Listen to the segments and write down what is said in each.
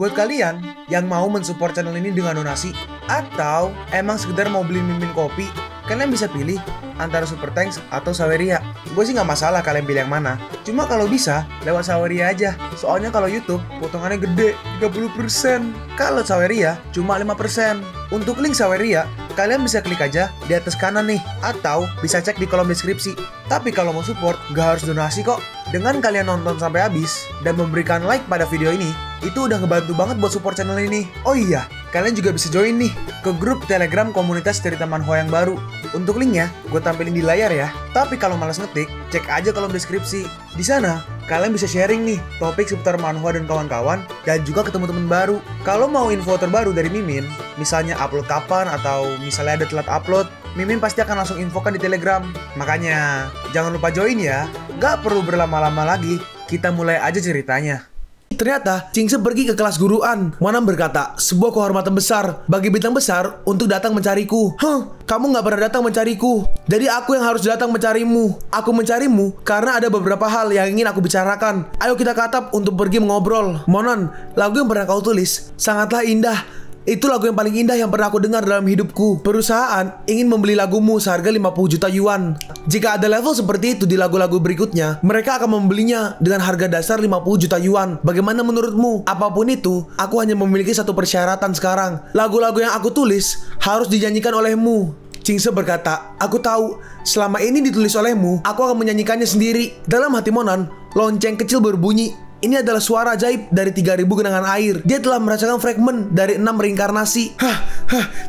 Buat kalian yang mau mensupport channel ini dengan donasi, atau emang sekedar mau beli mimin kopi, kalian bisa pilih antara Super Thanks atau Saweria. Gue sih nggak masalah kalian pilih yang mana. Cuma kalau bisa, lewat Saweria aja. Soalnya kalau YouTube, potongannya gede, 30%. Kalau Saweria, cuma 5%. Untuk link Saweria, kalian bisa klik aja di atas kanan nih, atau bisa cek di kolom deskripsi. Tapi kalau mau support, gak harus donasi kok. Dengan kalian nonton sampai habis, dan memberikan like pada video ini, itu udah ngebantu banget buat support channel ini. Oh iya, kalian juga bisa join nih ke grup Telegram komunitas cerita manhwa yang baru. Untuk linknya, gue tampilin di layar ya. Tapi kalau malas ngetik, cek aja kolom deskripsi. Di sana, kalian bisa sharing nih topik seputar manhwa dan kawan-kawan, dan juga ketemu teman baru. Kalau mau info terbaru dari Mimin, misalnya upload kapan atau misalnya ada telat upload, Mimin pasti akan langsung infokan di Telegram. Makanya, jangan lupa join ya. Gak perlu berlama-lama lagi, kita mulai aja ceritanya. Ternyata, Chingse pergi ke kelas guruan. Monam berkata, sebuah kehormatan besar bagi bintang besar untuk datang mencariku. Kamu gak pernah datang mencariku. Jadi aku yang harus datang mencarimu. Aku mencarimu karena ada beberapa hal yang ingin aku bicarakan. Ayo kita katap untuk pergi mengobrol. Monan, lagu yang pernah kau tulis sangatlah indah. Itu lagu yang paling indah yang pernah aku dengar dalam hidupku. Perusahaan ingin membeli lagumu seharga 50 juta yuan. Jika ada level seperti itu di lagu-lagu berikutnya, mereka akan membelinya dengan harga dasar 50 juta yuan. Bagaimana menurutmu? Apapun itu, aku hanya memiliki satu persyaratan sekarang. Lagu-lagu yang aku tulis harus dinyanyikan olehmu. Chingse berkata, aku tahu, selama ini ditulis olehmu, aku akan menyanyikannya sendiri. Dalam hati Monan, lonceng kecil berbunyi. Ini adalah suara ajaib dari 3000 genangan air. Dia telah merasakan fragmen dari 6 reinkarnasi.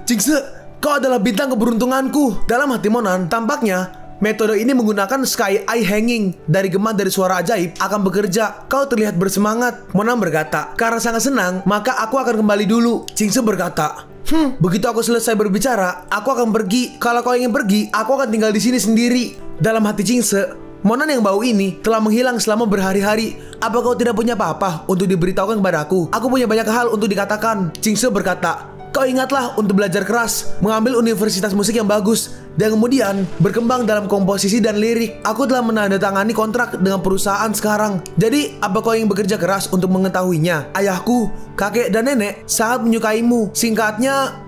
Chingse, kau adalah bintang keberuntunganku. Dalam hati Monan, tampaknya metode ini menggunakan Sky Eye Hanging dari gema dari suara ajaib akan bekerja. Kau terlihat bersemangat. Monan berkata, karena sangat senang, maka aku akan kembali dulu. Chingse berkata, begitu aku selesai berbicara, aku akan pergi. Kalau kau ingin pergi, aku akan tinggal di sini sendiri. Dalam hati Chingse, Monan yang bau ini telah menghilang selama berhari-hari. Apa kau tidak punya apa-apa untuk diberitahukan kepadaku? Aku punya banyak hal untuk dikatakan. Chingse berkata, kau ingatlah untuk belajar keras, mengambil universitas musik yang bagus, dan kemudian berkembang dalam komposisi dan lirik. Aku telah menandatangani kontrak dengan perusahaan sekarang. Jadi, apa kau ingin bekerja keras untuk mengetahuinya? Ayahku, kakek, dan nenek sangat menyukaimu. Singkatnya,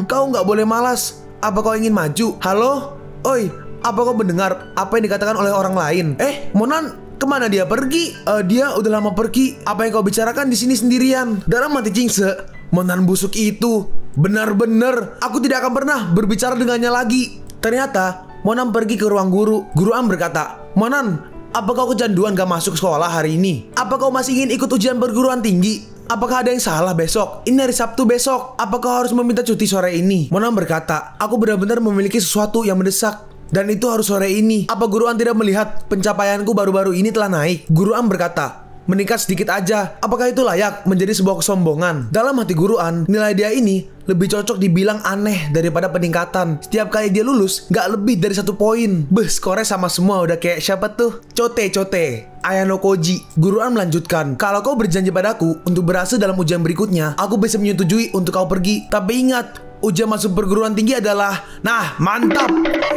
kau nggak boleh malas. Apa kau ingin maju? Halo? Oi, apa kau mendengar apa yang dikatakan oleh orang lain? Monan, kemana dia pergi? Dia udah lama pergi. Apa yang kau bicarakan di sini sendirian? Dalam hati Chingse, Monan busuk itu benar-benar. Aku tidak akan pernah berbicara dengannya lagi. Ternyata Monan pergi ke ruang guru. Guruan berkata, Monan, apa kau kecanduan gak masuk sekolah hari ini? Apa kau masih ingin ikut ujian perguruan tinggi? Apakah ada yang salah besok? Ini hari Sabtu besok. Apakah harus meminta cuti sore ini? Monan berkata, aku benar-benar memiliki sesuatu yang mendesak, dan itu harus sore ini. Apa Guruan tidak melihat pencapaianku baru-baru ini telah naik? Guruan berkata, meningkat sedikit aja. Apakah itu layak menjadi sebuah kesombongan? Dalam hati Guruan, nilai dia ini lebih cocok dibilang aneh daripada peningkatan. Setiap kali dia lulus, gak lebih dari 1 poin. Skornya sama semua, udah kayak siapa tuh? Cote Ayano Koji. Guruan melanjutkan, kalau kau berjanji padaku untuk berhasil dalam ujian berikutnya, aku bisa menyetujui untuk kau pergi. Tapi ingat, ujian masuk perguruan tinggi adalah... Nah, mantap.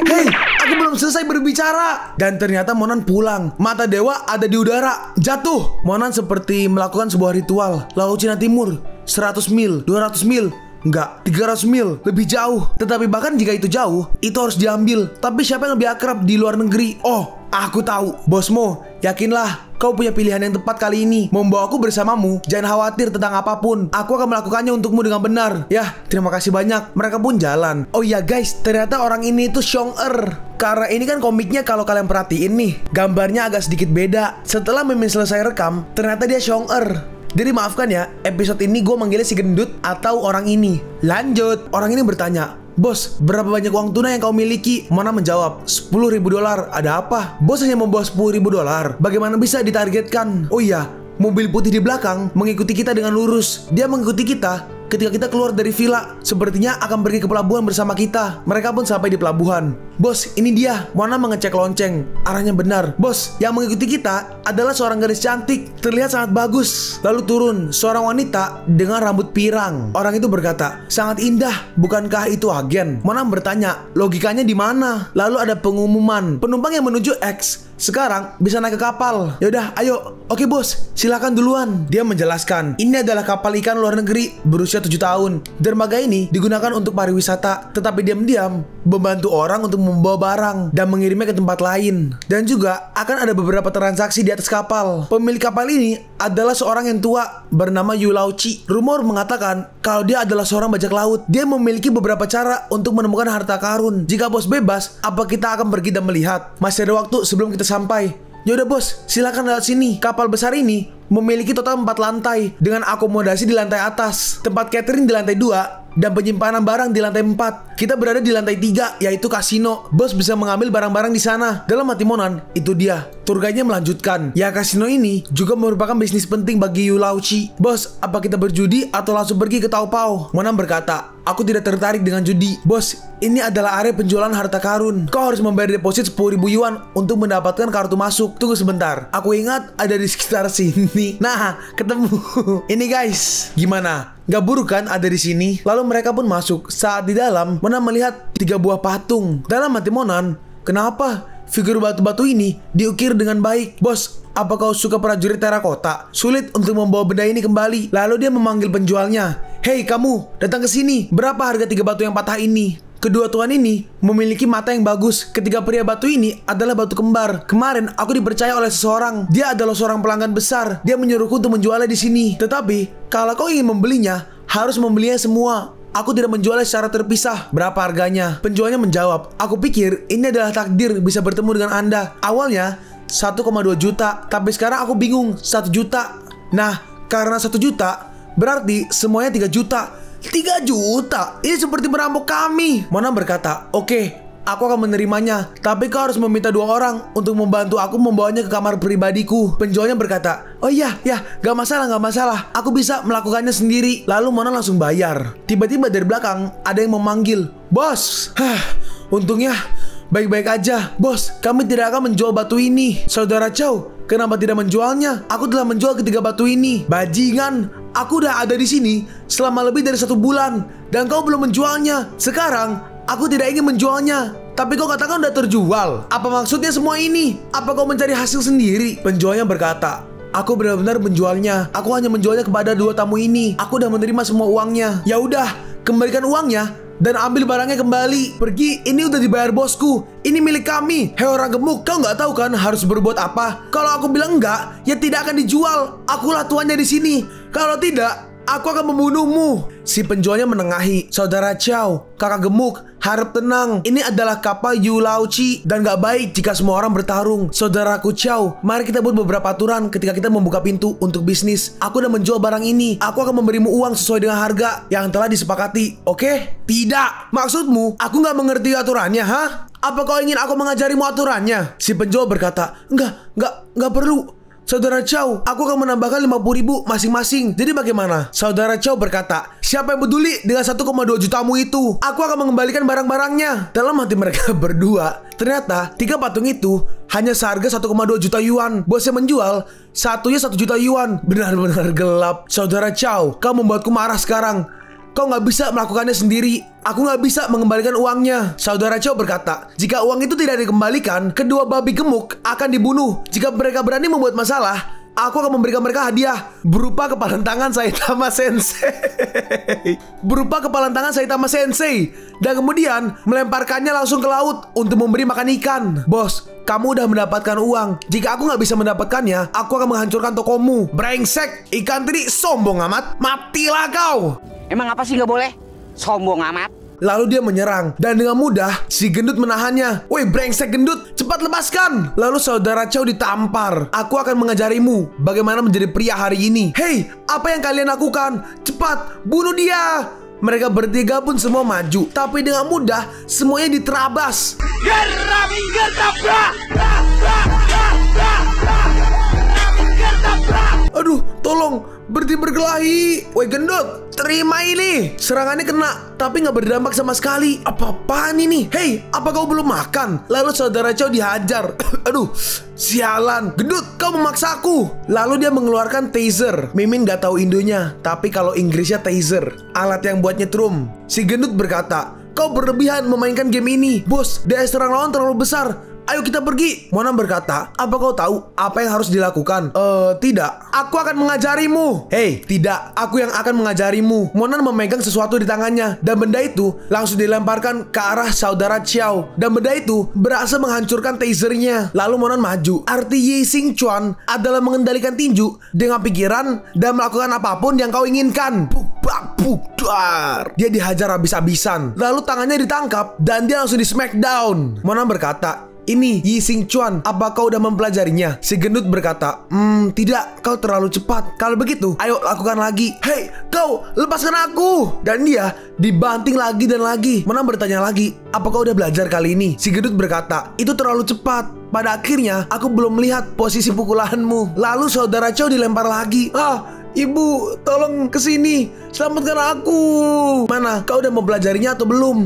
Hei, aku belum selesai berbicara. Dan ternyata Monan pulang. Mata dewa ada di udara. Jatuh. Monan seperti melakukan sebuah ritual. Laut Cina Timur, 100 mil, 200 mil, enggak, 300 mil, lebih jauh. Tetapi bahkan jika itu jauh, itu harus diambil. Tapi siapa yang lebih akrab di luar negeri? Oh, aku tahu. Bosmo, yakinlah kau punya pilihan yang tepat kali ini. Membawaku bersamamu. Jangan khawatir tentang apapun. Aku akan melakukannya untukmu dengan benar. Yah, terima kasih banyak. Mereka pun jalan. Oh iya guys, ternyata orang ini itu Xiong-er. Karena ini kan komiknya kalau kalian perhatiin nih, gambarnya agak sedikit beda. Setelah Mimin selesai rekam, ternyata dia Xiong-er. Jadi maafkan ya, episode ini gue manggilnya si gendut atau orang ini. Lanjut, orang ini bertanya, bos, berapa banyak uang tunai yang kau miliki? Mona menjawab, $10.000. Ada apa? Bos hanya membawa $10.000. Bagaimana bisa ditargetkan? Oh iya, mobil putih di belakang mengikuti kita dengan lurus. Dia mengikuti kita ketika kita keluar dari villa. Sepertinya akan pergi ke pelabuhan bersama kita. Mereka pun sampai di pelabuhan. Bos, ini dia. Mona mengecek lonceng. Arahnya benar. Bos, yang mengikuti kita adalah seorang gadis cantik, terlihat sangat bagus. Lalu turun seorang wanita dengan rambut pirang. Orang itu berkata, sangat indah. Bukankah itu agen? Mona bertanya, logikanya di mana? Lalu ada pengumuman, penumpang yang menuju X sekarang bisa naik ke kapal. Yaudah, ayo. Oke bos, silakan duluan. Dia menjelaskan, ini adalah kapal ikan luar negeri berusia 7 tahun. Dermaga ini digunakan untuk pariwisata, tetapi diam-diam membantu orang untuk membawa barang dan mengirimnya ke tempat lain. Dan juga akan ada beberapa transaksi di atas kapal. Pemilik kapal ini adalah seorang yang tua bernama Yu Laochi. Rumor mengatakan kalau dia adalah seorang bajak laut. Dia memiliki beberapa cara untuk menemukan harta karun. Jika bos bebas, apa kita akan pergi dan melihat? Masih ada waktu sebelum kita sampai. Yaudah bos, silakan lewat sini. Kapal besar ini memiliki total 4 lantai dengan akomodasi di lantai atas, tempat catering di lantai 2, dan penyimpanan barang di lantai 4. Kita berada di lantai 3, yaitu kasino. Bos bisa mengambil barang-barang di sana. Dalam hati Monan, itu dia. Tour guide-nya melanjutkan, ya kasino ini juga merupakan bisnis penting bagi Yu Laochi. Bos, apa kita berjudi atau langsung pergi ke Taopao? Monan berkata, aku tidak tertarik dengan judi. Bos, ini adalah area penjualan harta karun. Kau harus membayar deposit 10.000 yuan untuk mendapatkan kartu masuk. Tunggu sebentar, aku ingat ada di sekitar sini. Nah, ketemu. Ini guys, gimana? Gak buruk kan ada di sini? Lalu mereka pun masuk. Saat di dalam, Monan melihat 3 buah patung. Dalam hati Monan, kenapa figur batu-batu ini diukir dengan baik? Bos, apa kau suka prajurit terakota? Sulit untuk membawa benda ini kembali. Lalu dia memanggil penjualnya. Hei kamu, datang ke sini. Berapa harga 3 batu yang patah ini? Kedua tuan ini memiliki mata yang bagus. Ketiga pria batu ini adalah batu kembar. Kemarin aku dipercaya oleh seseorang. Dia adalah seorang pelanggan besar. Dia menyuruhku untuk menjualnya di sini. Tetapi kalau kau ingin membelinya, harus membelinya semua. Aku tidak menjualnya secara terpisah. Berapa harganya? Penjualnya menjawab, aku pikir ini adalah takdir bisa bertemu dengan Anda. Awalnya 1,2 juta, tapi sekarang aku bingung 1 juta. Nah, karena 1 juta berarti semuanya 3 juta. 3 juta? Ini seperti merampok kami. Mona berkata, oke, aku akan menerimanya. Tapi kau harus meminta 2 orang untuk membantu aku membawanya ke kamar pribadiku. Penjualnya berkata, oh iya, gak masalah. Aku bisa melakukannya sendiri. Lalu Mona langsung bayar. Tiba-tiba dari belakang ada yang memanggil, bos. Untungnya baik-baik aja. Bos, kami tidak akan menjual batu ini. Saudara Chow, kenapa tidak menjualnya? Aku telah menjual ketiga batu ini. Bajingan, aku udah ada di sini selama lebih dari 1 bulan dan kau belum menjualnya. Sekarang aku tidak ingin menjualnya, tapi kau katakan udah terjual. Apa maksudnya semua ini? Apa kau mencari hasil sendiri? Penjualnya berkata, aku benar-benar menjualnya. Aku hanya menjualnya kepada 2 tamu ini. Aku udah menerima semua uangnya. Ya udah, kembalikan uangnya dan ambil barangnya kembali. Pergi, ini udah dibayar bosku. Ini milik kami. Hei orang gemuk, kau nggak tahu kan harus berbuat apa? Kalau aku bilang enggak, ya tidak akan dijual. Akulah tuannya di sini. Kalau tidak, aku akan membunuhmu. Si penjualnya menengahi, saudara Chow, kakak gemuk, harap tenang. Ini adalah kapal Yu Laochi dan gak baik jika semua orang bertarung. Saudaraku Chow, mari kita buat beberapa aturan ketika kita membuka pintu untuk bisnis. Aku udah menjual barang ini. Aku akan memberimu uang sesuai dengan harga yang telah disepakati. Oke? Tidak. Maksudmu, aku gak mengerti aturannya, ha? Apa kau ingin aku mengajarimu aturannya? Si penjual berkata, enggak perlu. Saudara Chow, aku akan menambahkan 50.000 masing-masing. Jadi bagaimana? Saudara Chow berkata, siapa yang peduli dengan 1,2 jutamu itu? Aku akan mengembalikan barang-barangnya. Dalam hati mereka berdua, ternyata 3 patung itu hanya seharga 1,2 juta yuan. Bosnya menjual satunya 1 juta yuan. Benar-benar gelap. Saudara Chow, kau membuatku marah sekarang. Kau nggak bisa melakukannya sendiri. Aku nggak bisa mengembalikan uangnya. Saudara Chow berkata, jika uang itu tidak dikembalikan, kedua babi gemuk akan dibunuh. Jika mereka berani membuat masalah, aku akan memberikan mereka hadiah berupa kepalan tangan Saitama Sensei. Dan kemudian melemparkannya langsung ke laut untuk memberi makan ikan. Bos, kamu udah mendapatkan uang. Jika aku nggak bisa mendapatkannya, aku akan menghancurkan tokomu. Brengsek, ikan teri sombong amat. Matilah kau. Emang apa sih gak boleh? Sombong amat. Lalu dia menyerang dan dengan mudah si gendut menahannya. Woi brengsek gendut, cepat lepaskan. Lalu saudara Chow ditampar. Aku akan mengajarimu bagaimana menjadi pria hari ini. Hei, apa yang kalian lakukan? Cepat, bunuh dia. Mereka bertiga pun semua maju, tapi dengan mudah semuanya diterabas. Aduh, tolong, berhenti berkelahi. Woi gendut, terima ini. Serangannya kena, tapi nggak berdampak sama sekali. Apa-apaan ini? Hei, apa kau belum makan? Lalu saudara Chow dihajar. Aduh, sialan. Gendut, kau memaksaku. Lalu dia mengeluarkan taser. Mimin nggak tahu Indonya, tapi kalau Inggrisnya taser, alat yang buat nyetrum. Si gendut berkata, kau berlebihan memainkan game ini. Bos, daya serang lawan terlalu besar. Ayo kita pergi. Monan berkata, apa kau tahu apa yang harus dilakukan? Tidak. Aku akan mengajarimu. Hei, tidak. Aku yang akan mengajarimu. Monan memegang sesuatu di tangannya, dan benda itu langsung dilemparkan ke arah saudara Chow. Dan benda itu berhasil menghancurkan tasernya. Lalu Monan maju. Arti Yi Xing Chuan adalah mengendalikan tinju dengan pikiran dan melakukan apapun yang kau inginkan. Dia dihajar habis-habisan. Lalu tangannya ditangkap dan dia langsung di smackdown. Monan berkata, ini Yi Xing Chuan, apa kau udah mempelajarinya? Si gendut berkata, tidak, kau terlalu cepat. Kalau begitu, ayo lakukan lagi. Hei, kau, lepaskan aku. Dan dia dibanting lagi dan lagi. Monan bertanya lagi, apa kau udah belajar kali ini? Si gendut berkata, itu terlalu cepat. Pada akhirnya, aku belum melihat posisi pukulanmu. Lalu saudara Chow dilempar lagi. Ibu, tolong kesini, selamatkan aku. Mana, kau udah mempelajarinya atau belum?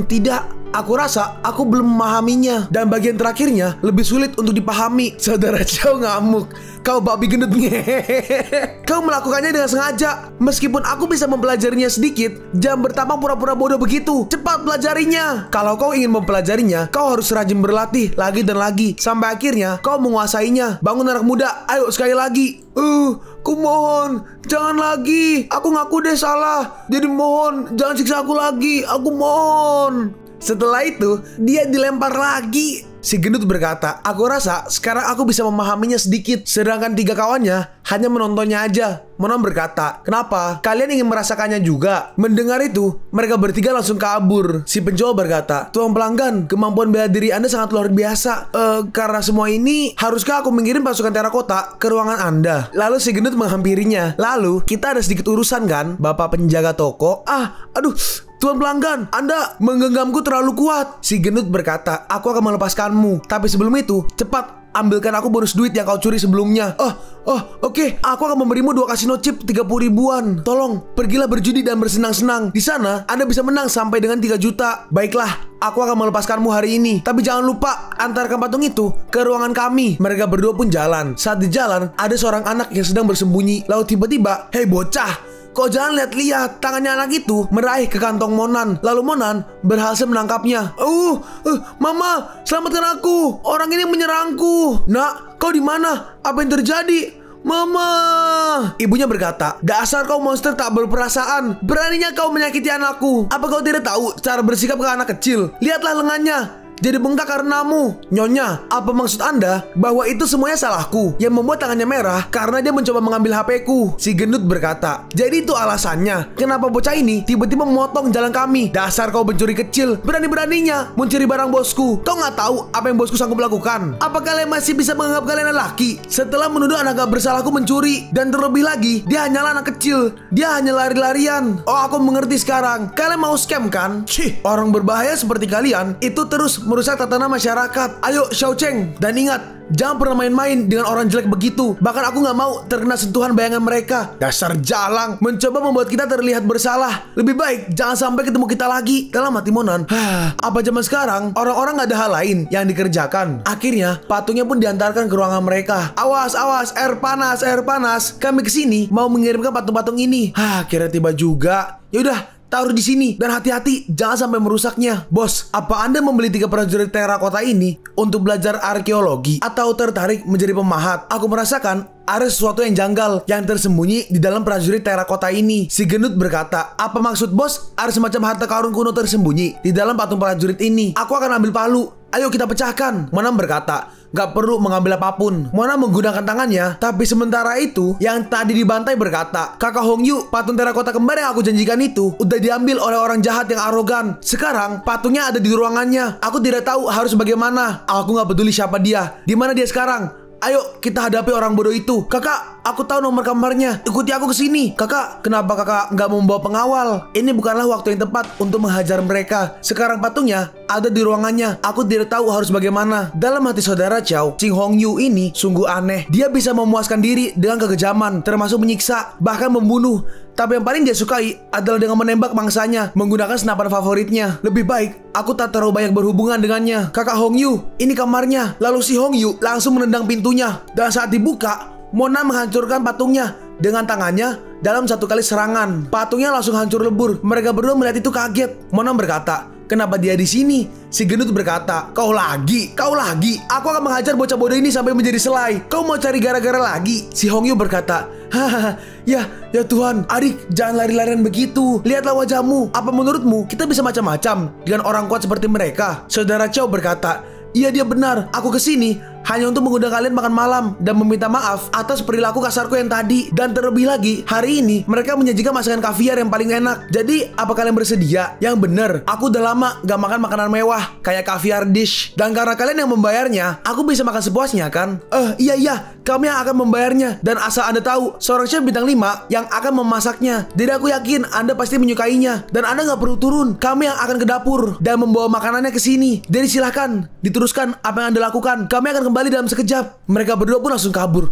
Tidak. Aku rasa aku belum memahaminya. Dan bagian terakhirnya lebih sulit untuk dipahami. Saudara Chow ngamuk. Kau babi gendut ngehehehe. Kau melakukannya dengan sengaja. Meskipun aku bisa mempelajarinya sedikit, jangan bertampang pura-pura bodoh begitu. Cepat pelajarinya. Kalau kau ingin mempelajarinya, kau harus rajin berlatih lagi dan lagi, sampai akhirnya kau menguasainya. Bangun anak muda, ayo sekali lagi. Ku mohon, jangan lagi. Aku ngaku deh salah. Jadi mohon, jangan siksa aku lagi. Aku mohon. Setelah itu, dia dilempar lagi. Si gendut berkata, aku rasa sekarang aku bisa memahaminya sedikit. Sedangkan tiga kawannya hanya menontonnya aja. Monan berkata, kenapa? Kalian ingin merasakannya juga? Mendengar itu, mereka bertiga langsung kabur. Si penjual berkata, tuan pelanggan, kemampuan bela diri Anda sangat luar biasa. Karena semua ini, haruskah aku mengirim pasukan terakota ke ruangan Anda? Lalu si gendut menghampirinya. Lalu, kita ada sedikit urusan kan, Bapak penjaga toko? Aduh, tuan pelanggan, Anda menggenggamku terlalu kuat. Si gendut berkata, aku akan melepaskanmu. Tapi sebelum itu, cepat ambilkan aku bonus duit yang kau curi sebelumnya. Oke. Aku akan memberimu 2 kasino chip 30 ribuan. Tolong, pergilah berjudi dan bersenang-senang. Di sana, Anda bisa menang sampai dengan 3 juta. Baiklah, aku akan melepaskanmu hari ini. Tapi jangan lupa, antarkan patung itu ke ruangan kami. Mereka berdua pun jalan. Saat di jalan, ada seorang anak yang sedang bersembunyi. Lalu tiba-tiba, hei bocah, kau jangan lihat-lihat. Tangannya anak itu meraih ke kantong Monan. Lalu Monan berhasil menangkapnya. Mama, selamatkan aku. Orang ini menyerangku. Nak, kau di mana? Apa yang terjadi? Mama. Ibunya berkata, dasar kau monster tak berperasaan. Beraninya kau menyakiti anakku. Apa kau tidak tahu cara bersikap ke anak kecil? Lihatlah lengannya, jadi bengkak karenamu. Nyonya, apa maksud Anda bahwa itu semuanya salahku yang membuat tangannya merah karena dia mencoba mengambil HP-ku? Si gendut berkata, jadi itu alasannya kenapa bocah ini tiba-tiba memotong jalan kami. Dasar kau pencuri kecil, berani-beraninya mencuri barang bosku. Kau nggak tahu apa yang bosku sanggup lakukan? Apa kalian masih bisa menganggap kalian lelaki setelah menuduh anak gak bersalahku mencuri? Dan terlebih lagi, dia hanyalah anak kecil. Dia hanya lari-larian. Oh, aku mengerti sekarang. Kalian mau scam kan? Orang berbahaya seperti kalian itu terus merusak tatanan masyarakat. Ayo Xiao Cheng, dan ingat, jangan pernah main-main dengan orang jelek begitu. Bahkan aku gak mau terkena sentuhan bayangan mereka. Dasar jalang, mencoba membuat kita terlihat bersalah. Lebih baik jangan sampai ketemu kita lagi. Dalam hati Monan, apa zaman sekarang orang-orang gak ada hal lain yang dikerjakan. Akhirnya patungnya pun diantarkan ke ruangan mereka. Awas, air panas, air panas. Kami kesini mau mengirimkan patung-patung ini. Akhirnya tiba juga. Yaudah, taruh di sini dan hati-hati jangan sampai merusaknya. Bos, apa Anda membeli 3 prajurit terakota ini untuk belajar arkeologi atau tertarik menjadi pemahat? Aku merasakan ada sesuatu yang janggal yang tersembunyi di dalam prajurit terakota ini. Si gendut berkata, apa maksud bos? Ada semacam harta karun kuno tersembunyi di dalam patung prajurit ini. Aku akan ambil palu. Ayo kita pecahkan. Monan berkata, gak perlu mengambil apapun. Monan menggunakan tangannya. Tapi sementara itu, yang tadi dibantai berkata, Kakak Hongyu, patung terakota kembar yang aku janjikan itu udah diambil oleh orang jahat yang arogan. Sekarang patungnya ada di ruangannya. Aku tidak tahu harus bagaimana. Aku gak peduli siapa dia. Di mana dia sekarang? Ayo kita hadapi orang bodoh itu. Kakak, Aku tahu nomor kamarnya. Ikuti aku ke sini. Kakak, kenapa kakak nggak membawa pengawal? Ini bukanlah waktu yang tepat untuk menghajar mereka. Sekarang patungnya ada di ruangannya. Aku tidak tahu harus bagaimana. Dalam hati saudara Chow, Ching Hong Yu ini sungguh aneh. Dia bisa memuaskan diri dengan kekejaman, termasuk menyiksa, bahkan membunuh. Tapi yang paling dia sukai adalah dengan menembak mangsanya menggunakan senapan favoritnya. Lebih baik aku tak terlalu banyak berhubungan dengannya. Kakak Hong Yu, ini kamarnya. Lalu si Hong Yu langsung menendang pintunya. Dan saat dibuka, Mona menghancurkan patungnya dengan tangannya dalam satu kali serangan. Patungnya langsung hancur lebur. Mereka berdua melihat itu kaget. Mona berkata, kenapa dia di sini? Si gendut berkata, kau lagi. Aku akan menghajar bocah bodoh ini sampai menjadi selai. Kau mau cari gara-gara lagi? Si Hong Yu berkata, hahaha, ya Tuhan, adik, jangan lari-larian begitu. Lihatlah wajahmu. Apa menurutmu kita bisa macam-macam dengan orang kuat seperti mereka? Saudara Chow berkata, iya dia benar. Aku kesini hanya untuk mengundang kalian makan malam dan meminta maaf atas perilaku kasarku yang tadi. Dan terlebih lagi, hari ini mereka menyajikan masakan kaviar yang paling enak. Jadi, apa kalian bersedia? Yang bener, aku udah lama gak makan makanan mewah kayak kaviar dish. Dan karena kalian yang membayarnya, aku bisa makan sepuasnya kan? Iya, kami yang akan membayarnya. Dan asal Anda tahu, seorang chef bintang 5 yang akan memasaknya. Jadi aku yakin Anda pasti menyukainya. Dan Anda gak perlu turun. Kami yang akan ke dapur dan membawa makanannya ke sini. Jadi silahkan diteruskan apa yang Anda lakukan. Kami akan kembali dalam sekejap. Mereka berdua pun langsung kabur.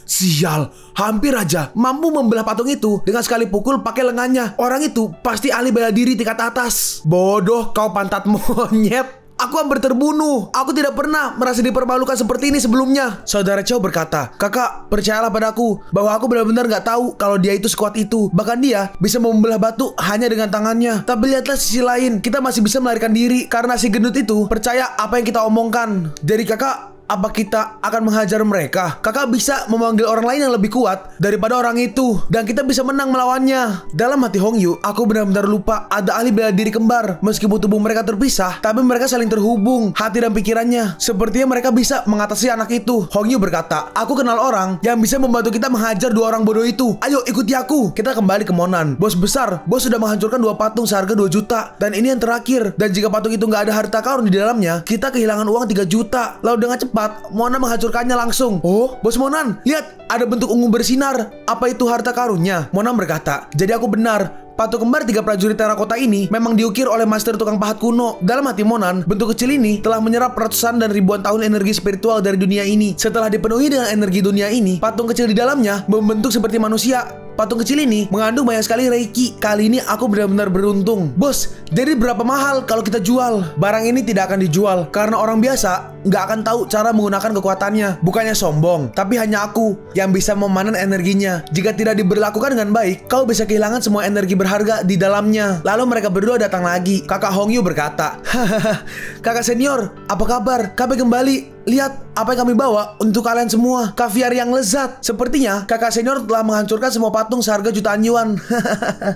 Sial, hampir aja mampu membelah patung itu dengan sekali pukul pakai lengannya. Orang itu pasti ahli bela diri tingkat atas. Bodoh kau pantat monyet. Aku hampir terbunuh. Aku tidak pernah merasa dipermalukan seperti ini sebelumnya. Saudara Chow berkata, kakak, percayalah padaku bahwa aku benar-benar gak tahu kalau dia itu sekuat itu. Bahkan dia bisa membelah batu hanya dengan tangannya. Tapi lihatlah sisi lain, kita masih bisa melarikan diri karena si gendut itu percaya apa yang kita omongkan. Jadi kakak, apa kita akan menghajar mereka? Kakak bisa memanggil orang lain yang lebih kuat daripada orang itu, dan kita bisa menang melawannya. Dalam hati Hong Yu, aku benar-benar lupa ada ahli bela diri kembar. Meskipun tubuh mereka terpisah, tapi mereka saling terhubung, hati dan pikirannya. Sepertinya mereka bisa mengatasi anak itu. Hong Yu berkata, aku kenal orang yang bisa membantu kita menghajar dua orang bodoh itu. Ayo ikuti aku. Kita kembali ke Monan. Bos besar, bos sudah menghancurkan dua patung seharga 2 juta. Dan ini yang terakhir. Dan jika patung itu nggak ada harta karun di dalamnya, kita kehilangan uang 3 juta. Lalu dengan cepat Mona menghancurkannya langsung. Oh, Bos Monan, lihat, ada bentuk ungu bersinar. Apa itu harta karunnya? Monan berkata, jadi aku benar. Patung kembar 3 prajurit terakota ini memang diukir oleh master tukang pahat kuno. Dalam hati Monan, bentuk kecil ini telah menyerap ratusan dan ribuan tahun energi spiritual dari dunia ini. Setelah dipenuhi dengan energi dunia ini, patung kecil di dalamnya membentuk seperti manusia. Patung kecil ini mengandung banyak sekali reiki. Kali ini aku benar-benar beruntung. Bos, jadi berapa mahal kalau kita jual? Barang ini tidak akan dijual karena orang biasa nggak akan tahu cara menggunakan kekuatannya. Bukannya sombong, tapi hanya aku yang bisa memanen energinya. Jika tidak diberlakukan dengan baik, kau bisa kehilangan semua energi berharga di dalamnya. Lalu mereka berdua datang lagi. Kakak Hong Yu berkata, hahaha, kakak senior, apa kabar? Kami kembali. Lihat apa yang kami bawa untuk kalian semua. Kaviar yang lezat. Sepertinya kakak senior telah menghancurkan semua patung seharga jutaan yuan.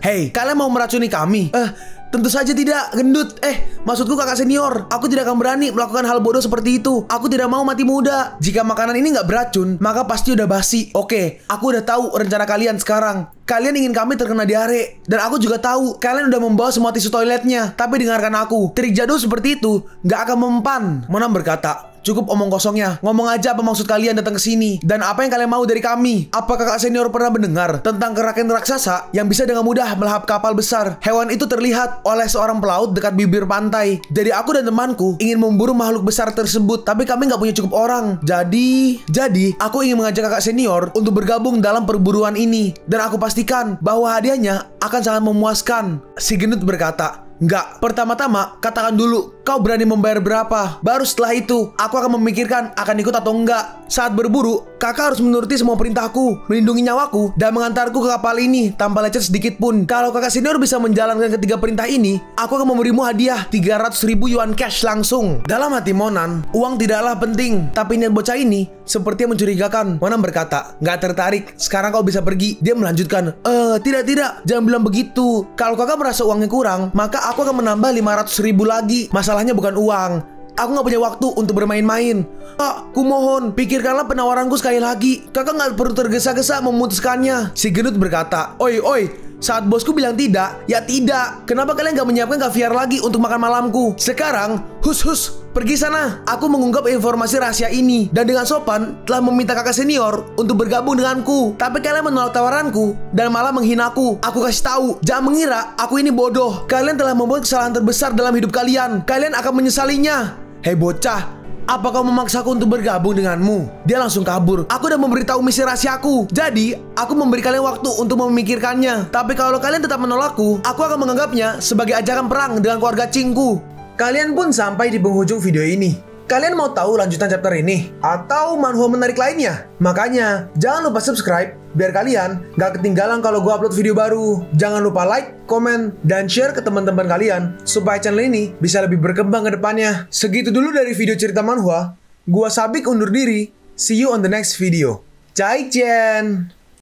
Hei, kalian mau meracuni kami? Tentu saja tidak, gendut. Maksudku kakak senior, aku tidak akan berani melakukan hal bodoh seperti itu. Aku tidak mau mati muda. Jika makanan ini nggak beracun, maka pasti udah basi. Oke, aku udah tahu rencana kalian sekarang. Kalian ingin kami terkena diare. Dan aku juga tahu kalian udah membawa semua tisu toiletnya. Tapi dengarkan aku, trik jadul seperti itu nggak akan mempan. Mona berkata, cukup omong kosongnya. Ngomong aja apa maksud kalian datang ke sini dan apa yang kalian mau dari kami. Apa kakak senior pernah mendengar tentang keraken raksasa yang bisa dengan mudah melahap kapal besar? Hewan itu terlihat oleh seorang pelaut dekat bibir pantai. Jadi aku dan temanku ingin memburu makhluk besar tersebut, tapi kami nggak punya cukup orang. Jadi aku ingin mengajak kakak senior untuk bergabung dalam perburuan ini. Dan aku pastikan bahwa hadiahnya akan sangat memuaskan. Si gendut berkata, enggak, pertama-tama katakan dulu kau berani membayar berapa. Baru setelah itu aku akan memikirkan akan ikut atau enggak. Saat berburu, kakak harus menuruti semua perintahku, melindungi nyawaku, dan mengantarku ke kapal ini tanpa lecet sedikit pun. Kalau kakak senior bisa menjalankan ketiga perintah ini, aku akan memberimu hadiah 300.000 yuan cash langsung. Dalam hati Monan, uang tidaklah penting, tapi niat bocah ini seperti mencurigakan. Monan berkata, nggak tertarik, sekarang kau bisa pergi. Dia melanjutkan, tidak, jangan bilang begitu. Kalau kakak merasa uangnya kurang, maka aku akan menambah 500.000 lagi. Masalahnya bukan uang. Aku gak punya waktu untuk bermain-main. Kak, kumohon, pikirkanlah penawaranku sekali lagi. Kakak gak perlu tergesa-gesa memutuskannya. Si gendut berkata, oi, saat bosku bilang tidak, ya tidak. Kenapa kalian gak menyiapkan kaviar lagi untuk makan malamku? Sekarang, hus, Pergi sana, aku mengungkap informasi rahasia ini dan dengan sopan telah meminta kakak senior untuk bergabung denganku. Tapi kalian menolak tawaranku dan malah menghinaku. Aku kasih tahu, jangan mengira aku ini bodoh. Kalian telah membuat kesalahan terbesar dalam hidup kalian. Kalian akan menyesalinya. Hei bocah, apa kau memaksaku untuk bergabung denganmu? Dia langsung kabur. Aku udah memberitahu misi rahasiaku. Jadi, aku memberi kalian waktu untuk memikirkannya. Tapi kalau kalian tetap menolakku, aku akan menganggapnya sebagai ajakan perang dengan keluarga Cingku. Kalian pun sampai di penghujung video ini. Kalian mau tahu lanjutan chapter ini? Atau manhwa menarik lainnya? Makanya, jangan lupa subscribe biar kalian gak ketinggalan kalau gue upload video baru. Jangan lupa like, komen, dan share ke teman-teman kalian supaya channel ini bisa lebih berkembang ke depannya. Segitu dulu dari video cerita manhwa. Gua Sabik undur diri. See you on the next video. Zaijian!